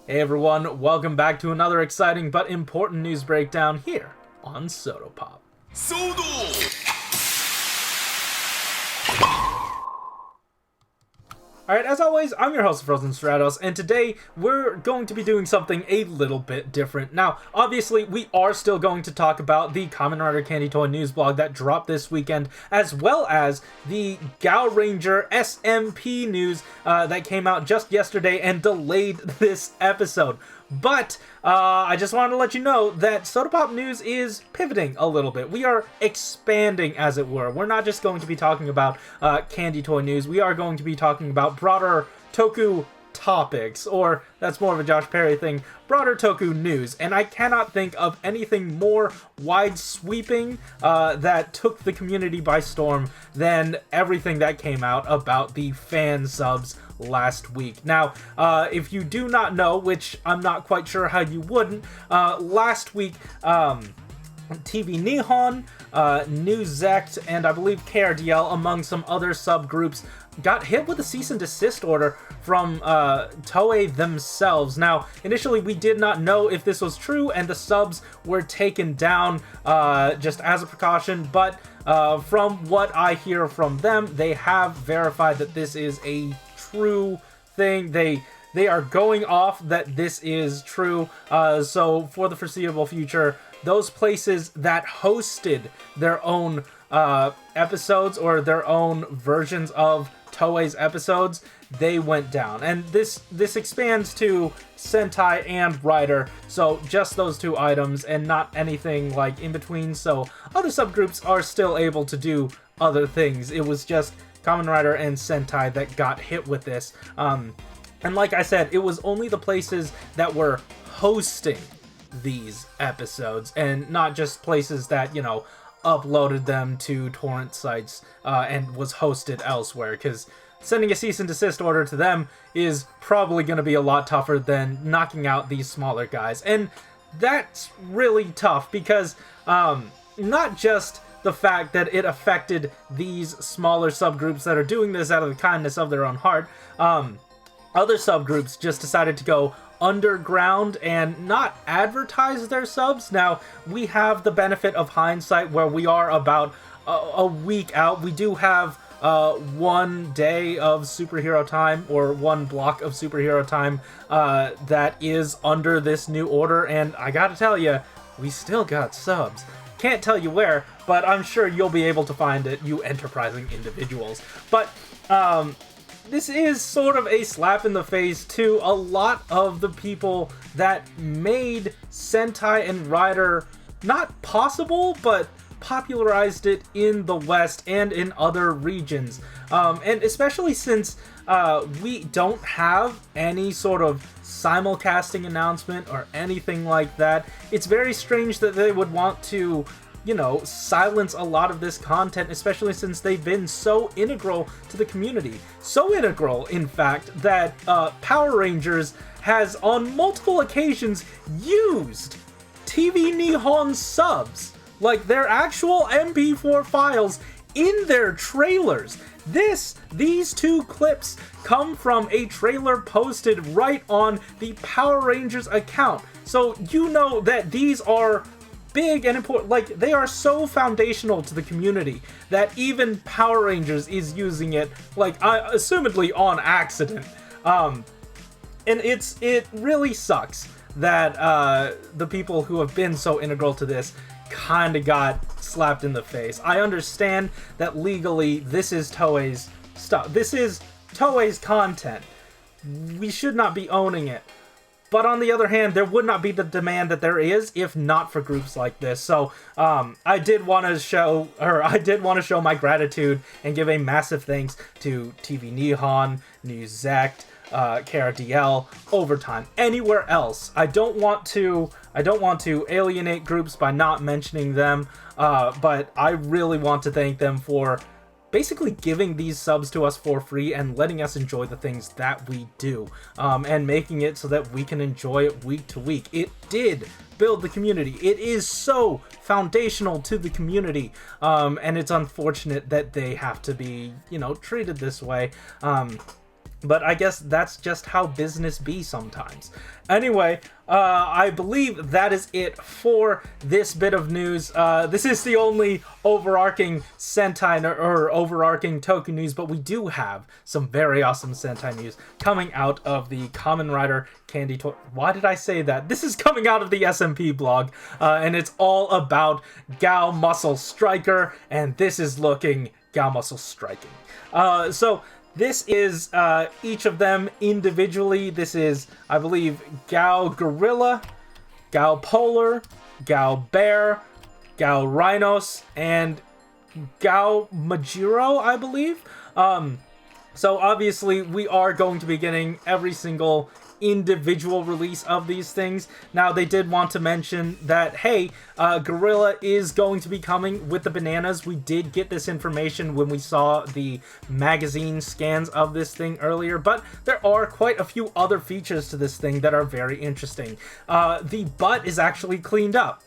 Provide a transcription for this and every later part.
Hey everyone, welcome back to another exciting but important news breakdown here on SHODO-Pop. Alright, as always, I'm your host, Frozen Stratos, and today we're going to be doing something a little bit different. Now, obviously, we are still going to talk about the Kamen Rider Candy Toy News blog that dropped this weekend, as well as the Gaoranger SMP news that came out just yesterday and delayed this episode. But I just wanted to let you know that SHODO-Pop News is pivoting a little bit. We are expanding, as it were. We're not just going to be talking about candy toy news. We are going to be talking about broader toku topics, or that's more of a Josh Perry thing, broader toku news. And I cannot think of anything more wide-sweeping that took the community by storm than everything that came out about the fan subs last week. Now, if you do not know, which I'm not quite sure how you wouldn't, last week, TV Nihon, New Zect, and I believe KRDL, among some other subgroups, got hit with a cease and desist order from Toei themselves. Now, initially we did not know if this was true, and the subs were taken down just as a precaution, but from what I hear from them, they have verified that this is a true thing. They are going off that this is true, so for the foreseeable future, those places that hosted their own episodes or their own versions of Toei's episodes, they went down. And this expands to Sentai and Rider, so just those two items and not anything like in between, so other subgroups are still able to do other things. It was just Kamen Rider and Sentai that got hit with this. And like I said, it was only the places that were hosting these episodes, and not just places that, you know, uploaded them to torrent sites and was hosted elsewhere, because sending a cease and desist order to them is probably going to be a lot tougher than knocking out these smaller guys. And that's really tough because not just the fact that it affected these smaller subgroups that are doing this out of the kindness of their own heart, other subgroups just decided to go underground and not advertise their subs. Now, we have the benefit of hindsight where we are about a week out. We do have 1 day of superhero time, or 1 block of superhero time that is under this new order, and I gotta tell you, we still got subs. Can't tell you where, but I'm sure you'll be able to find it, you enterprising individuals. But this is sort of a slap in the face to a lot of the people that made Sentai and Rider not possible, but popularized it in the West and in other regions. And especially since we don't have any sort of simulcasting announcement or anything like that, it's very strange that they would want to, you know, silence a lot of this content, especially since they've been so integral to the community. So integral, in fact, that Power Rangers has on multiple occasions used TV Nihon subs, like their actual MP4 files, in their trailers. These two clips come from a trailer posted right on the Power Rangers account. So you know that these are big and important, like they are so foundational to the community that even Power Rangers is using it, like assumedly on accident. And it really sucks that the people who have been so integral to this kind of got slapped in the face. I understand that legally this is Toei's stuff. This is Toei's content. We should not be owning it. But on the other hand, there would not be the demand that there is if not for groups like this. So I did want to show my gratitude and give a massive thanks to TV Nihon, New Zect, KRDL, Overtime, anywhere else. I don't want to alienate groups by not mentioning them, but I really want to thank them for basically giving these subs to us for free and letting us enjoy the things that we do, and making it so that we can enjoy it week to week. It did build the community. It is so foundational to the community, and it's unfortunate that they have to be, you know, treated this way. But I guess that's just how business be sometimes. Anyway, I believe that is it for this bit of news. This is the only overarching Sentai or overarching Toku news, but we do have some very awesome Sentai news coming out of the Kamen Rider Candy Toy. Why did I say that? This is coming out of the SMP blog, and it's all about Gao Muscle Striker, and this is looking Gao Muscle Striking. This is each of them individually. This is, I believe, Gao Gorilla, Gao Polar, Gao Bear, Gao Rhinos, and Gao Majiro, I believe. So obviously we are going to be getting every single individual release of these things. Now, they did want to mention that, hey, Gorilla is going to be coming with the bananas. We did get this information when we saw the magazine scans of this thing earlier, but there are quite a few other features to this thing that are very interesting. The butt is actually cleaned up.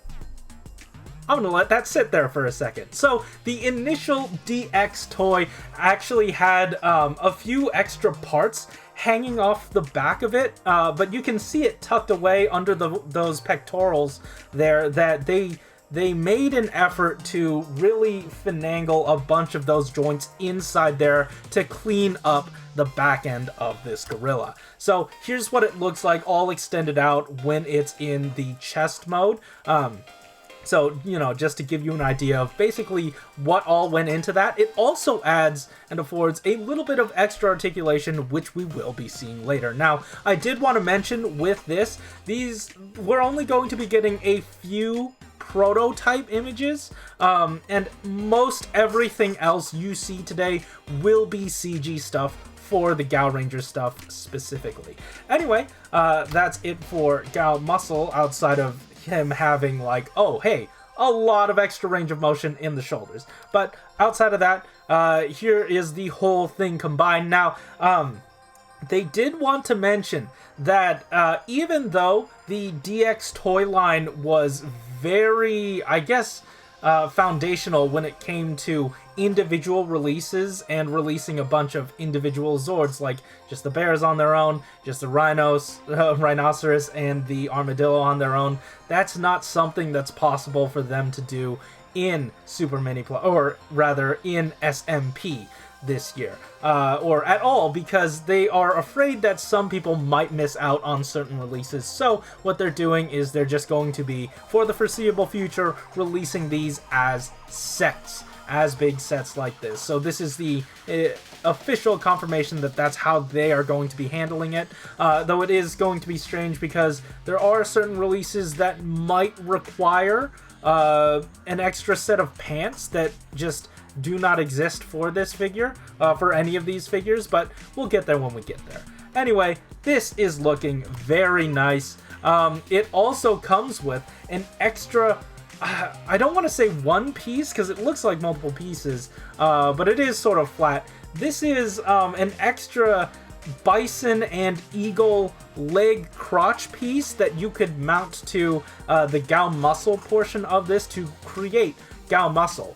I'm gonna let that sit there for a second. So, the initial DX toy actually had a few extra parts hanging off the back of it, but you can see it tucked away under those pectorals there, that they made an effort to really finagle a bunch of those joints inside there to clean up the back end of this gorilla. So here's what it looks like all extended out when it's in the chest mode. So, you know, just to give you an idea of basically what all went into that, it also adds and affords a little bit of extra articulation, which we will be seeing later. Now, I did want to mention with this, we're only going to be getting a few prototype images, and most everything else you see today will be CG stuff for the Gaoranger stuff specifically. Anyway, that's it for Gao Muscle, outside of him having, like, oh hey, a lot of extra range of motion in the shoulders. But outside of that, here is the whole thing combined. Now, they did want to mention that even though the DX toy line was very, I guess, foundational when it came to individual releases and releasing a bunch of individual Zords, like just the bears on their own, just the rhinoceros and the armadillo on their own. That's not something that's possible for them to do in Super Mini Plus, or rather in SMP this year, or at all, because they are afraid that some people might miss out on certain releases. So what they're doing is they're just going to be, for the foreseeable future, releasing these as sets, as big sets like this. So this is the official confirmation that that's how they are going to be handling it, though it is going to be strange because there are certain releases that might require an extra set of pants that just do not exist for this figure, for any of these figures, but we'll get there when we get there. Anyway, this is looking very nice. It also comes with an extra, I don't want to say one piece because it looks like multiple pieces, but it is sort of flat. This is an extra bison and eagle leg crotch piece that you could mount to the Gao Muscle portion of this to create Gao Muscle.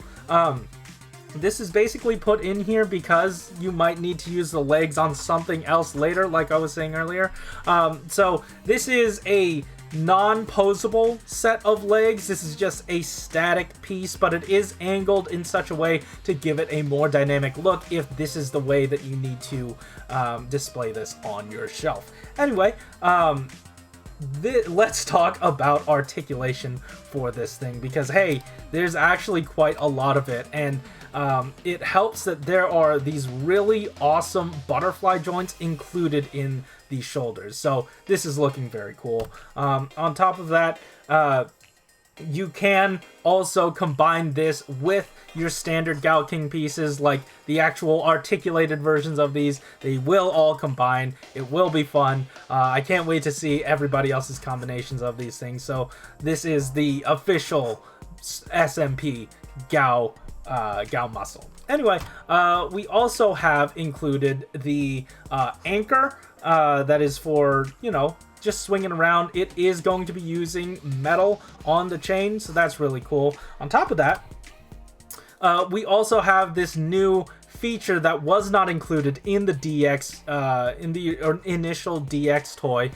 This is basically put in here because you might need to use the legs on something else later, like I was saying earlier. So this is a non-posable set of legs. This is just a static piece, but it is angled in such a way to give it a more dynamic look if this is the way that you need to display this on your shelf. Anyway, let's talk about articulation for this thing, because hey, there's actually quite a lot of it, and it helps that there are these really awesome butterfly joints included in the shoulders. So this is looking very cool. On top of that, you can also combine this with your standard Gao King pieces, like the actual articulated versions of these. They will all combine. It will be fun. I can't wait to see everybody else's combinations of these things. So this is the official SMP Gao Muscle. Anyway, we also have included the anchor that is for, you know, just swinging around. It is going to be using metal on the chain, so that's really cool. On top of that, we also have this new feature that was not included in the DX, in the initial DX toy,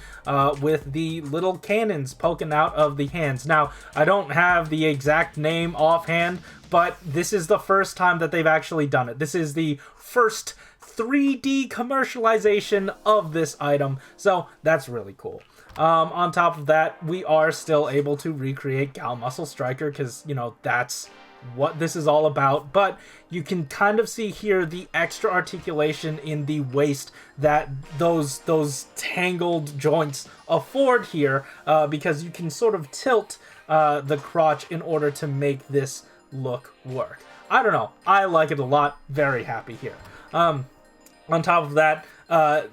with the little cannons poking out of the hands. Now, I don't have the exact name offhand, but this is the first time that they've actually done it. This is the first 3D commercialization of this item, so that's really cool. On top of that, we are still able to recreate Gao Muscle Striker, because, you know, that's what this is all about. But you can kind of see here the extra articulation in the waist that those tangled joints afford here, because you can sort of tilt the crotch in order to make this look work. I don't know. I like it a lot. Very happy here. On top of that,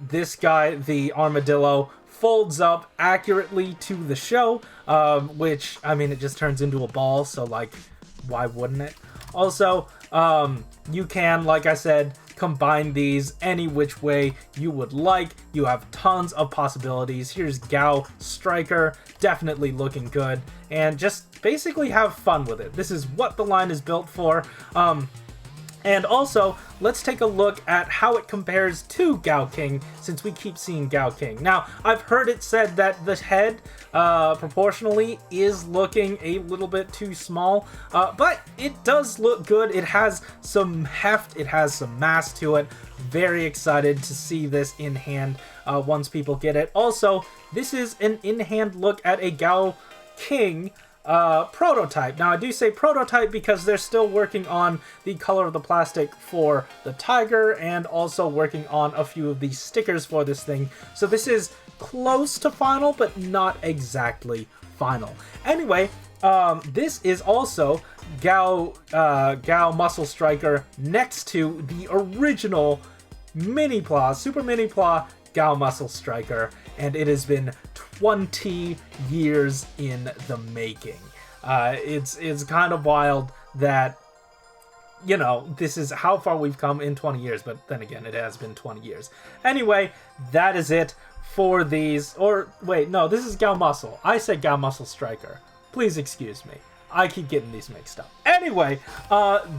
this guy, the armadillo, folds up accurately to the show, which, I mean, it just turns into a ball, so, like, why wouldn't it? Also, you can, like I said, combine these any which way you would like. You have tons of possibilities. Here's Gao Striker, definitely looking good, and just basically have fun with it. This is what the line is built for. And also, let's take a look at how it compares to Gao King, since we keep seeing Gao King. Now, I've heard it said that the head, proportionally, is looking a little bit too small, but it does look good. It has some heft, it has some mass to it. Very excited to see this in hand once people get it. Also, this is an in-hand look at a Gao King prototype. Now, I do say prototype because they're still working on the color of the plastic for the tiger, and also working on a few of the stickers for this thing. So this is close to final, but not exactly final. Anyway, this is also Gao Muscle Striker next to the original Super Mini Pla Gao Muscle Striker, and it has been 20 years in the making. It's kind of wild that, you know, this is how far we've come in 20 years, but then again, it has been 20 years. Anyway, that is it for these, or wait, no, this is Gao Muscle. I said Gao Muscle Striker. Please excuse me. I keep getting these mixed up. Anyway,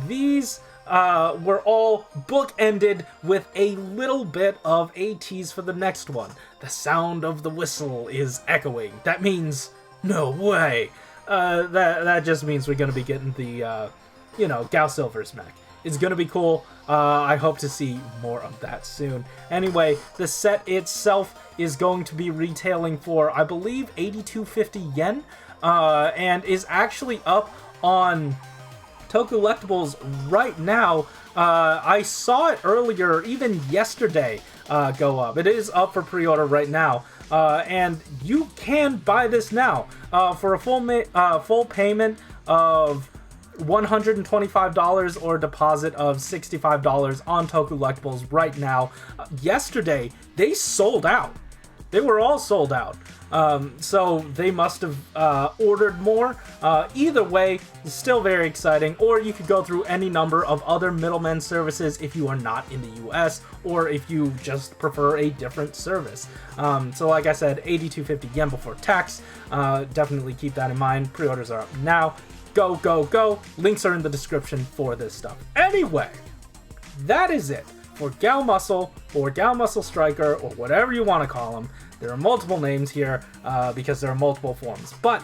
these were all bookended with a little bit of a tease for the next one. The sound of the whistle is echoing. That means no way. That just means we're gonna be getting the you know, Gao Silver's mech. It's gonna be cool. I hope to see more of that soon. Anyway, the set itself is going to be retailing for, I believe, 8250 yen, and is actually up on Tokullectibles right now. I saw it earlier, even yesterday, go up. It is up for pre-order right now, and you can buy this now for a full payment of $125 or a deposit of $65 on Tokullectibles right now. Yesterday, they sold out. They were all sold out. So they must have ordered more. Either way, it's still very exciting. Or you could go through any number of other middlemen services if you are not in the US, or if you just prefer a different service. So like I said, 8250 yen before tax. Definitely keep that in mind. Pre-orders are up now. Go, go, go. Links are in the description for this stuff. Anyway, that is it for Gao Muscle, or Gao Muscle Striker, or whatever you want to call them. There are multiple names here because there are multiple forms. But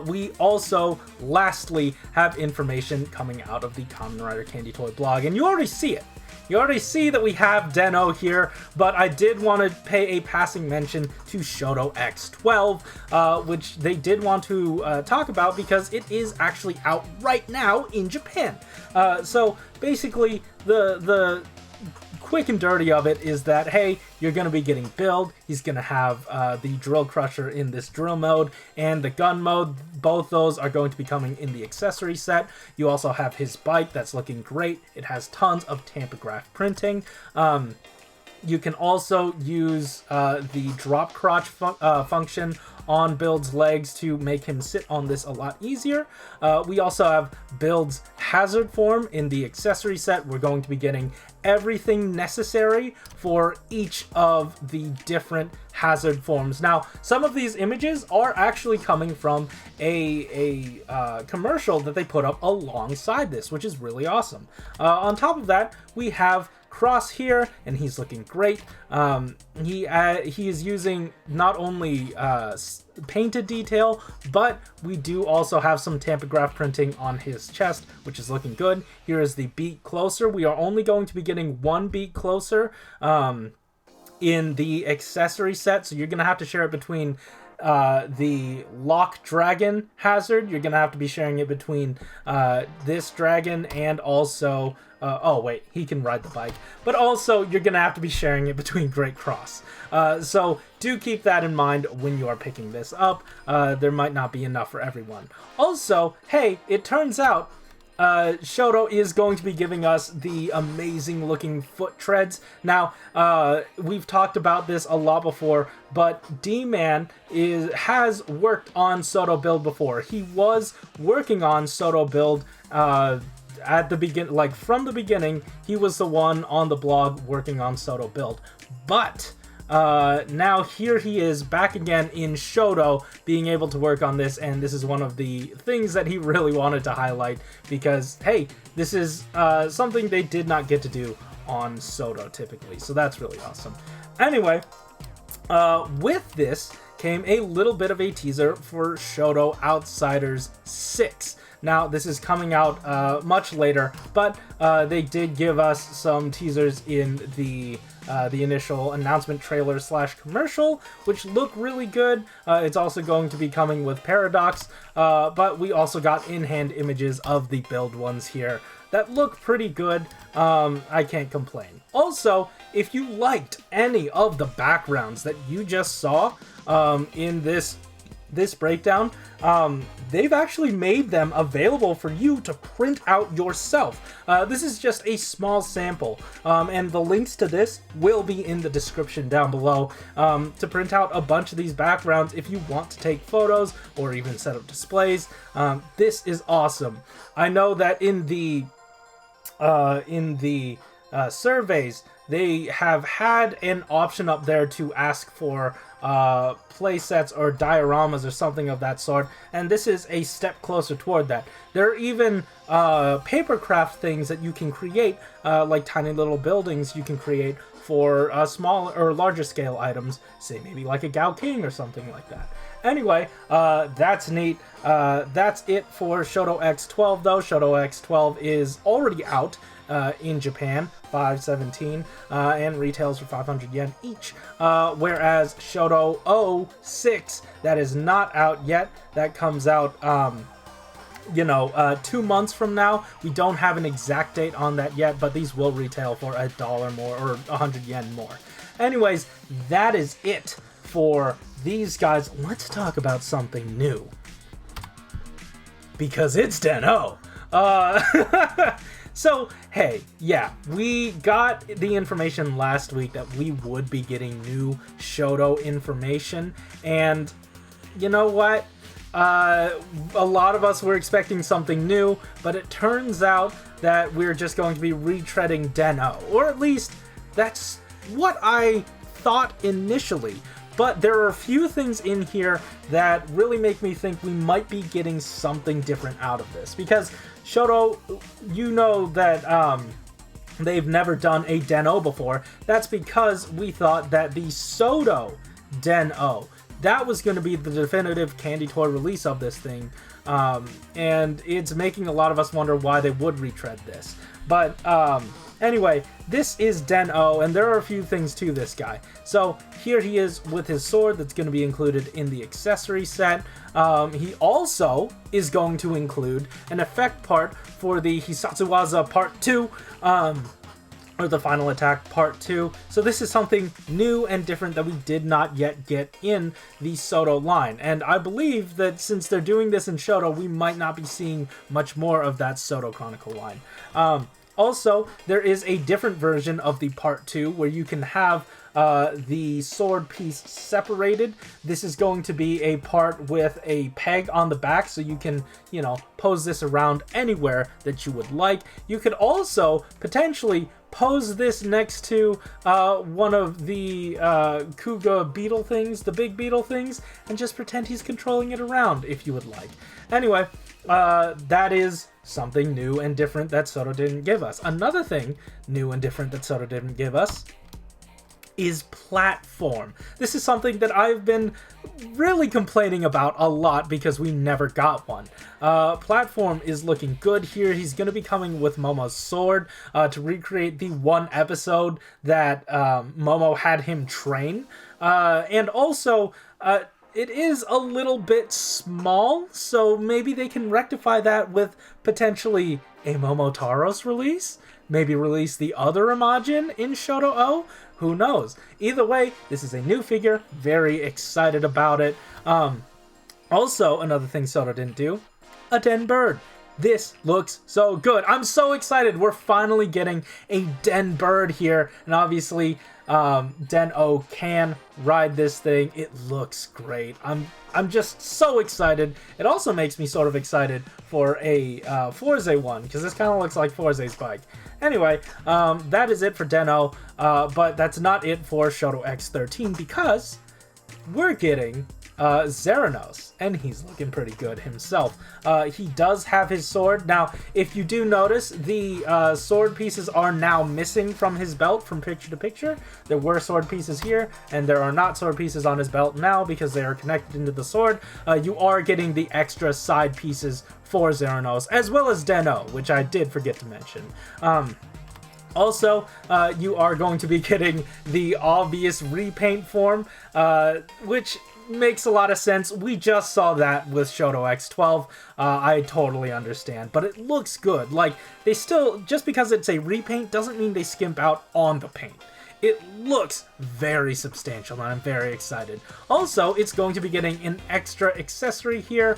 we also, lastly, have information coming out of the Kamen Rider Candy Toy blog. And you already see it. You already see that we have Den-O here, but I did want to pay a passing mention to SHODO-X 12, which they did want to talk about because it is actually out right now in Japan. So basically, the quick and dirty of it is that, hey, you're going to be getting Build. He's going to have the Drill Crusher in this drill mode and the gun mode. Both those are going to be coming in the accessory set. You also have his bike that's looking great. It has tons of tampograph printing. You can also use the drop crotch function on Build's legs to make him sit on this a lot easier. We also have Build's hazard form in the accessory set. We're going to be getting everything necessary for each of the different hazard forms. Now, some of these images are actually coming from a commercial that they put up alongside this, which is really awesome. On top of that, we have Cross here, and he's looking great. He is using not only painted detail, but we do also have some tampograph printing on his chest, which is looking good. Here is the beat closer. We are only going to be getting one beat closer in the accessory set, so you're going to have to share it between the Lock Dragon hazard. You're going to have to be sharing it between this dragon and also... oh, wait, he can ride the bike. But also, you're going to have to be sharing it between Great Cross. So do keep that in mind when you are picking this up. There might not be enough for everyone. Also, hey, it turns out Shodo is going to be giving us the amazing looking foot treads. Now, we've talked about this a lot before, but D-Man has worked on SHODO Build before. He was working on SHODO Build at the begin, like from the beginning. He was the one on the blog working on SHODO Build, but now here he is back again in SHODO being able to work on this, and this is one of the things that he really wanted to highlight because, hey, this is something they did not get to do on SHODO typically, so that's really awesome. Anyway, with this came a little bit of a teaser for SHODO Outsiders 6. Now, this is coming out much later, but they did give us some teasers in the initial announcement trailer / commercial, which look really good. It's also going to be coming with Paradox, but we also got in-hand images of the build ones here that look pretty good. I can't complain. Also, if you liked any of the backgrounds that you just saw in this breakdown, they've actually made them available for you to print out yourself. This is just a small sample, and the links to this will be in the description down below to print out a bunch of these backgrounds if you want to take photos or even set up displays. This is awesome. I know that in the surveys, they have had an option up there to ask for play sets or dioramas or something of that sort, and this is a step closer toward that. There are even papercraft things that you can create, like tiny little buildings you can create for small or larger scale items, say maybe like a Gao King or something like that. Anyway, that's neat. That's it for SHODO-X 12 though. SHODO-X 12 is already out in Japan, 517, and retails for 500 yen each. Whereas SHODO-06, that is not out yet. That comes out, 2 months from now. We don't have an exact date on that yet, but these will retail for $1 more or 100 yen more. Anyways, that is it for these guys. Let's talk about something new, because it's Den-O. So, hey, yeah, we got the information last week that we would be getting new SHODO information, and you know what? A lot of us were expecting something new, but it turns out that we're just going to be retreading Den-O, or at least that's what I thought initially. But there are a few things in here that really make me think we might be getting something different out of this. Because SHODO, you know that they've never done a Den-O before. That's because we thought that the SHODO Den-O, that was going to be the definitive candy toy release of this thing. And it's making a lot of us wonder why they would retread this. But anyway, this is Den-O, and there are a few things to this guy. So here he is with his sword that's going to be included in the accessory set. He also is going to include an effect part for the Hisatsuwaza Part 2, or the Final Attack Part 2. So this is something new and different that we did not yet get in the SHODO line. And I believe that since they're doing this in SHODO, we might not be seeing much more of that SHODO Chronicle line. Also, there is a different version of the Part 2 where you can have the sword piece separated. This is going to be a part with a peg on the back, so you can, you know, pose this around anywhere that you would like. You could also potentially pose this next to one of the Kuga beetle things, the big beetle things, and just pretend he's controlling it around if you would like. Anyway, that is something new and different that SHODO didn't give us. Another thing new and different that SHODO didn't give us is platform. This is something that I've been really complaining about a lot because we never got one. Platform is looking good here. He's going to be coming with Momo's sword to recreate the one episode that Momo had him train. And also, it is a little bit small, so maybe they can rectify that with potentially a Momotaros release? Maybe release the other Imagine in SHODO-O? Who knows? Either way, this is a new figure. Very excited about it. Also, another thing SHODO didn't do, a Den Bird. This looks so good. I'm so excited. We're finally getting a Den Bird here. And obviously, Den-O can ride this thing. It looks great. I'm just so excited. It also makes me sort of excited for a Forze one, because this kind of looks like Forze's bike. Anyway, that is it for Den-O, but that's not it for SHODO-X 13, because we're getting Xeranos, and he's looking pretty good himself. He does have his sword. Now, if you do notice, the sword pieces are now missing from his belt from picture to picture. There were sword pieces here, and there are not sword pieces on his belt now because they are connected into the sword. You are getting the extra side pieces for Xeranos, as well as Den-O, which I did forget to mention. Also, you are going to be getting the obvious repaint form, which makes a lot of sense. We just saw that with SHODO-X 12. I totally understand, but it looks good. Like, they still, just because it's a repaint doesn't mean they skimp out on the paint. It looks very substantial, and I'm very excited. Also, it's going to be getting an extra accessory here,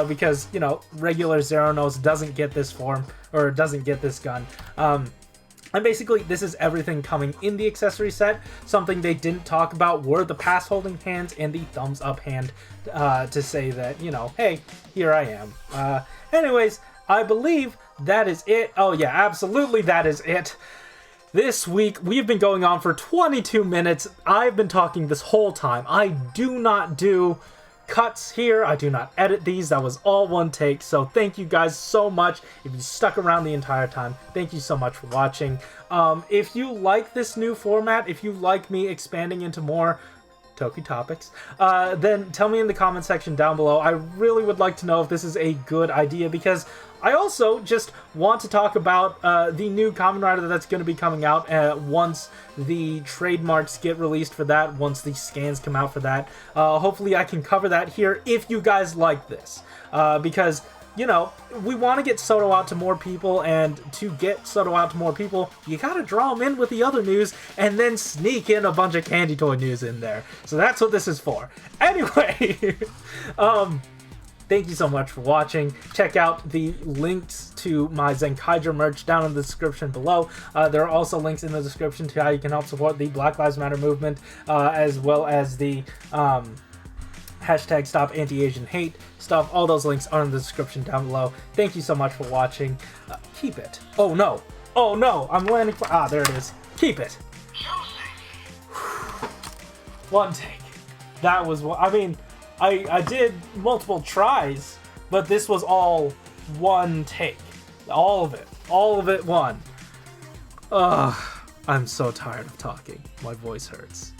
because, you know, regular Xeranos doesn't get this form, or doesn't get this gun. And basically, this is everything coming in the accessory set. Something they didn't talk about were the pass-holding hands and the thumbs-up hand to say that, you know, hey, here I am. Anyways, I believe that is it. Oh yeah, absolutely that is it. This week, we've been going on for 22 minutes. I've been talking this whole time. I do not do cuts here. I do not edit these. That was all one take. So thank you guys so much. If you stuck around the entire time, thank you so much for watching. If you like this new format, if you like me expanding into more Toku topics, then tell me in the comment section down below. I really would like to know if this is a good idea, because I also just want to talk about the new Kamen Rider that's going to be coming out once the trademarks get released for that, once the scans come out for that. Hopefully I can cover that here if you guys like this, because, you know, we want to get SHODO out to more people, and to get SHODO out to more people, you gotta draw them in with the other news, and then sneak in a bunch of candy toy news in there. So that's what this is for. Anyway, thank you so much for watching. Check out the links to my Zenkaiger merch down in the description below. There are also links in the description to how you can help support the Black Lives Matter movement, as well as the hashtag Stop Anti-Asian Hate stuff. All those links are in the description down below. Thank you so much for watching. Keep it. Oh no. Oh no. I'm landing. There it is. Keep it. One take. That was what I mean. I did multiple tries, but this was all one take. All of it. All of it one. Ugh. I'm so tired of talking. My voice hurts.